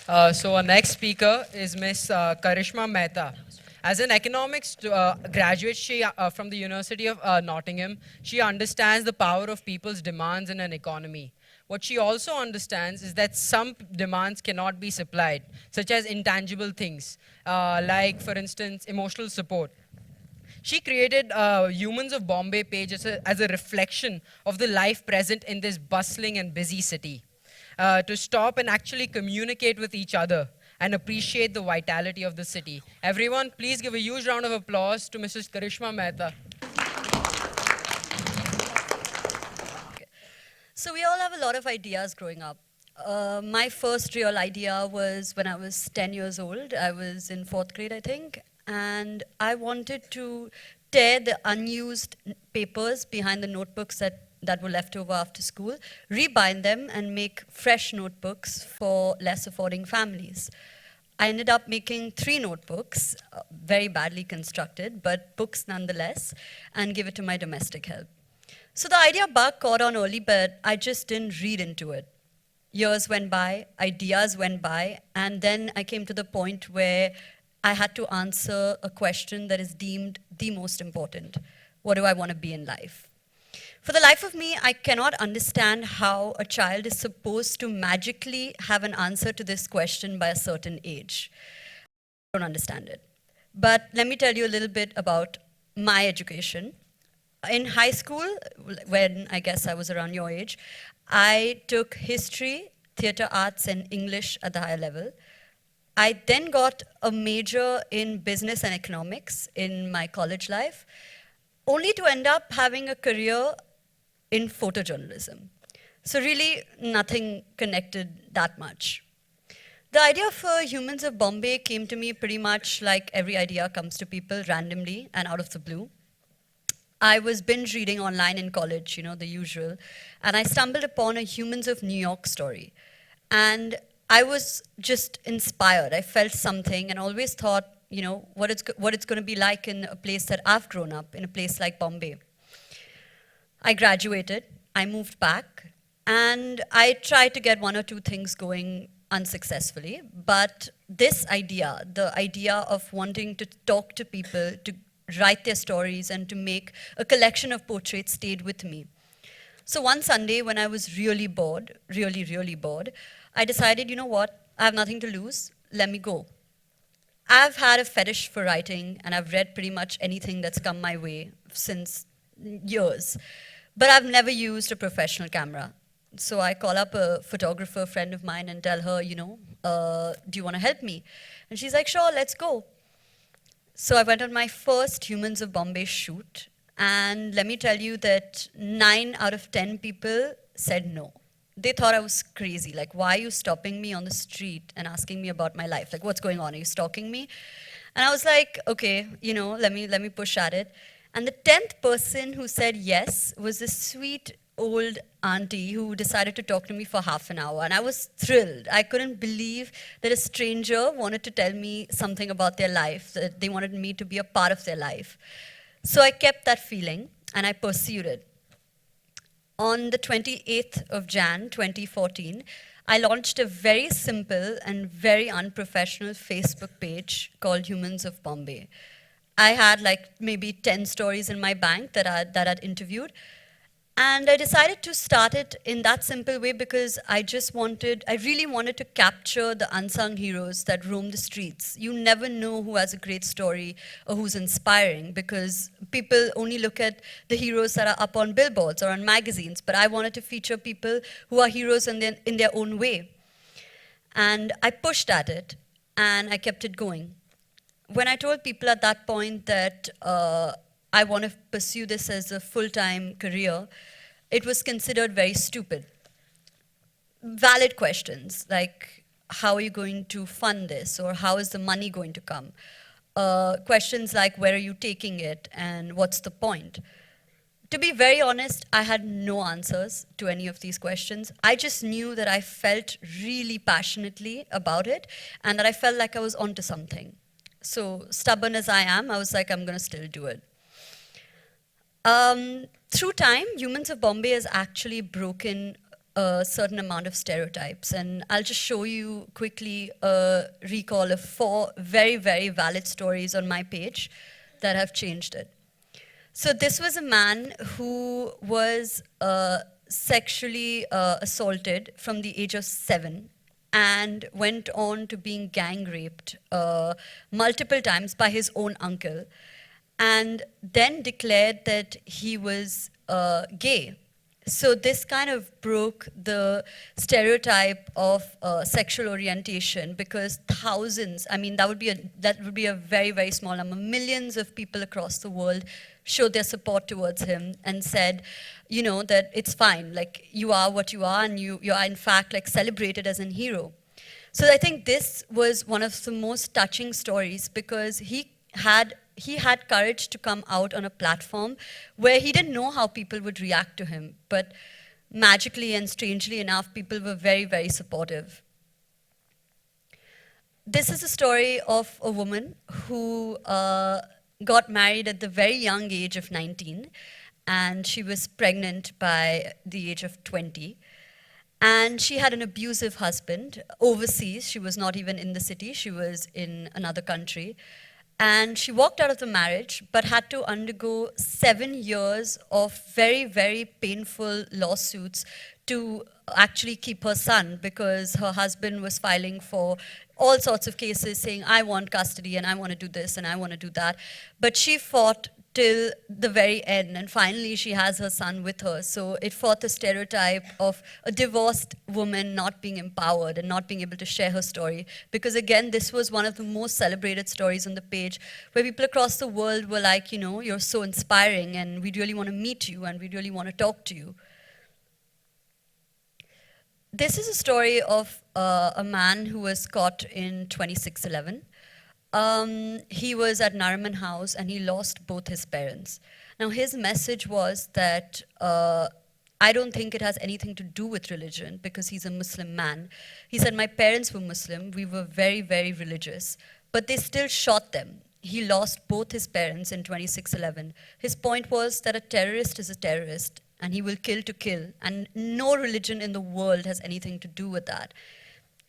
So our next speaker is Miss Karishma Mehta. As an economics graduate from the University of Nottingham, she understands the power of people's demands in an economy. What she also understands is that some demands cannot be supplied, such as intangible things, like, for instance, emotional support. She created Humans of Bombay page as a reflection of the life present in this bustling and busy city. To stop and actually communicate with each other and appreciate the vitality of the city. Everyone, please give a huge round of applause to Mrs. Karishma Mehta. So we all have a lot of ideas growing up. My first real idea was when I was 10 years old. I was in fourth grade, I think, and I wanted to tear the unused papers behind the notebooks that were left over after school, rebind them, and make fresh notebooks for less affording families. I ended up making 3 notebooks, very badly constructed, but books nonetheless, and give it to my domestic help. So the idea bug caught on early, but I just didn't read into it. Years went by, ideas went by, and then I came to the point where I had to answer a question that is deemed the most important. What do I want to be in life? For the life of me, I cannot understand how a child is supposed to magically have an answer to this question by a certain age. I don't understand it. But let me tell you a little bit about my education. In high school, when I guess I was around your age, I took history, theatre arts, and English at the higher level. I then got a major in business and economics in my college life, only to end up having a career in photojournalism. So really, nothing connected that much. The idea for Humans of Bombay came to me pretty much like every idea comes to people randomly and out of the blue. I was binge reading online in college, the usual, and I stumbled upon a Humans of New York story. And I was just inspired. I felt something and always thought, what it's going to be like in a place that I've grown up, in a place like Bombay. I graduated, I moved back, and I tried to get 1 or 2 things going unsuccessfully. But this idea, the idea of wanting to talk to people, to write their stories, and to make a collection of portraits stayed with me. So one Sunday when I was really bored, really, really bored, I decided, you know what, I have nothing to lose, let me go. I've had a fetish for writing, and I've read pretty much anything that's come my way since years. But I've never used a professional camera. So I call up a photographer friend of mine and tell her, do you want to help me? And she's like, sure, let's go. So I went on my first Humans of Bombay shoot, and let me tell you that 9 out of 10 people said no. They thought I was crazy. Like, why are you stopping me on the street and asking me about my life? Like, what's going on? Are you stalking me? And I was like, okay, let me push at it. And the 10th person who said yes was this sweet old auntie who decided to talk to me for half an hour. And I was thrilled. I couldn't believe that a stranger wanted to tell me something about their life, that they wanted me to be a part of their life. So I kept that feeling and I pursued it. On the 28th of Jan 2014, I launched a very simple and very unprofessional Facebook page called Humans of Bombay. I had like maybe 10 stories in my bank that I'd interviewed. And I decided to start it in that simple way because I really wanted to capture the unsung heroes that roam the streets. You never know who has a great story or who's inspiring because people only look at the heroes that are up on billboards or on magazines, but I wanted to feature people who are heroes in their own way. And I pushed at it and I kept it going. When I told people at that point that I want to pursue this as a full-time career, it was considered very stupid. Valid questions like, how are you going to fund this? Or how is the money going to come? Questions like, where are you taking it? And what's the point? To be very honest, I had no answers to any of these questions. I just knew that I felt really passionately about it and that I felt like I was onto something. So stubborn as I am, I was like, I'm going to still do it. Through time, Humans of Bombay has actually broken a certain amount of stereotypes. And I'll just show you quickly a recall of 4 very, very valid stories on my page that have changed it. So this was a man who was sexually assaulted from the age of 7 and went on to being gang raped multiple times by his own uncle, and then declared that he was gay. So this kind of broke the stereotype of sexual orientation, because thousands, I mean, that would be a very, very small number. Millions of people across the world showed their support towards him and said, you know, that it's fine, like you are what you are, and you are in fact like celebrated as a hero. So I think this was one of the most touching stories, because he had courage to come out on a platform where he didn't know how people would react to him. But magically and strangely enough, people were very, very supportive. This is a story of a woman who got married at the very young age of 19, and she was pregnant by the age of 20. And she had an abusive husband overseas. She was not even in the city, she was in another country. And she walked out of the marriage, but had to undergo 7 years of very, very painful lawsuits to actually keep her son, because her husband was filing for all sorts of cases saying, I want custody and I want to do this and I want to do that. But she fought till the very end, and finally she has her son with her. So it fought the stereotype of a divorced woman not being empowered and not being able to share her story. Because again, this was one of the most celebrated stories on the page, where people across the world were like, you know, you're so inspiring and we really want to meet you and we really want to talk to you. This is a story of a man who was caught in 2611. He was at Nariman House and he lost both his parents. Now his message was that I don't think it has anything to do with religion, because he's a Muslim man. He said, my parents were Muslim, we were very, very religious, but they still shot them. He lost both his parents in 2611. His point was that a terrorist is a terrorist and he will kill to kill, and no religion in the world has anything to do with that.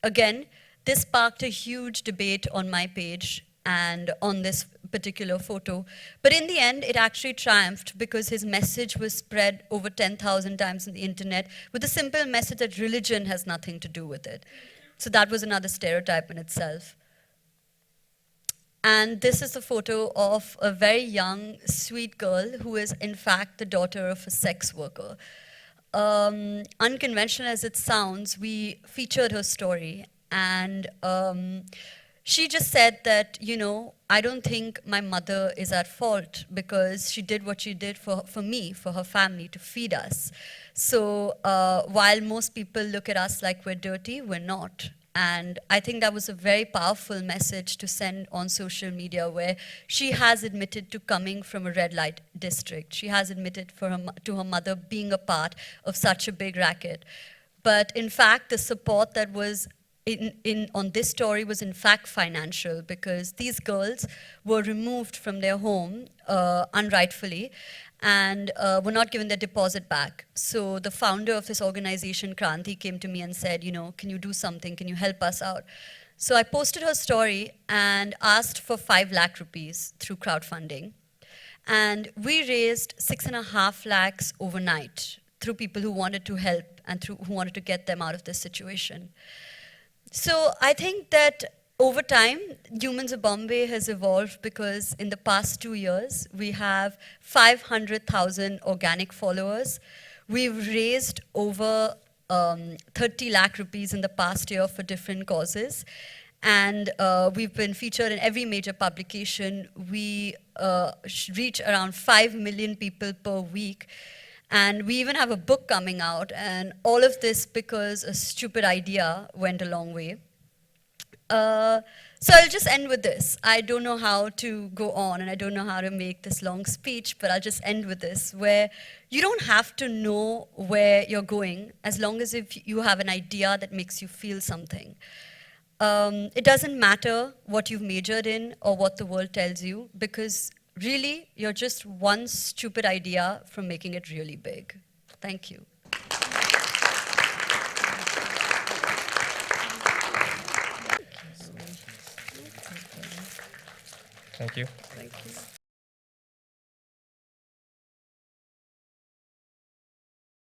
Again, this sparked a huge debate on my page and on this particular photo. But in the end, it actually triumphed, because his message was spread over 10,000 times on the internet with the simple message that religion has nothing to do with it. So that was another stereotype in itself. And this is a photo of a very young, sweet girl who is in fact the daughter of a sex worker. Unconventional as it sounds, we featured her story. And she just said that, you know, I don't think my mother is at fault, because she did what she did for me, for her family, to feed us. So while most people look at us like we're dirty, we're not. And I think that was a very powerful message to send on social media, where she has admitted to coming from a red light district. She has admitted to her mother being a part of such a big racket. But in fact, the support that was on this story was in fact financial, because these girls were removed from their home unrightfully and were not given their deposit back. So the founder of this organization, Kranti, came to me and said, you know, can you do something? Can you help us out? So I posted her story and asked for 5 lakh rupees through crowdfunding. And we raised 6.5 lakhs overnight through people who wanted to help and who wanted to get them out of this situation. So I think that over time, Humans of Bombay has evolved, because in the past 2 years, we have 500,000 organic followers. We've raised over 30 lakh rupees in the past year for different causes. And we've been featured in every major publication. We reach around 5 million people per week. And we even have a book coming out, and all of this because a stupid idea went a long way. So I'll just end with this. I don't know how to go on, and I don't know how to make this long speech, but I'll just end with this, where you don't have to know where you're going, as long as if you have an idea that makes you feel something. It doesn't matter what you've majored in or what the world tells you, because really, you're just one stupid idea from making it really big. Thank you. Thank you. Thank you.